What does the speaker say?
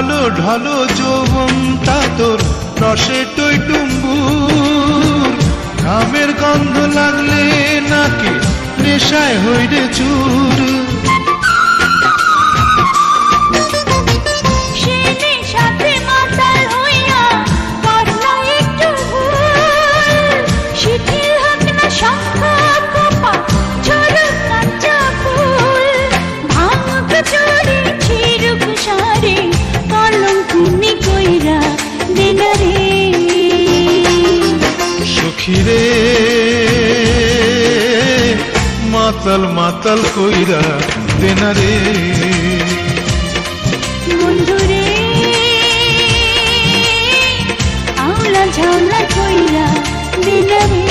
ঢালো ঢালো যৌবনটা তোর রসে টইটুম্বুর, ঘামের গন্ধ লাগলে নাকি নেশায় হইরে চুর। সখীরে মাতাল মাতাল কইরা দেনারে, বন্ধুরে আওলা ঝাওলা কইরা দেনারে।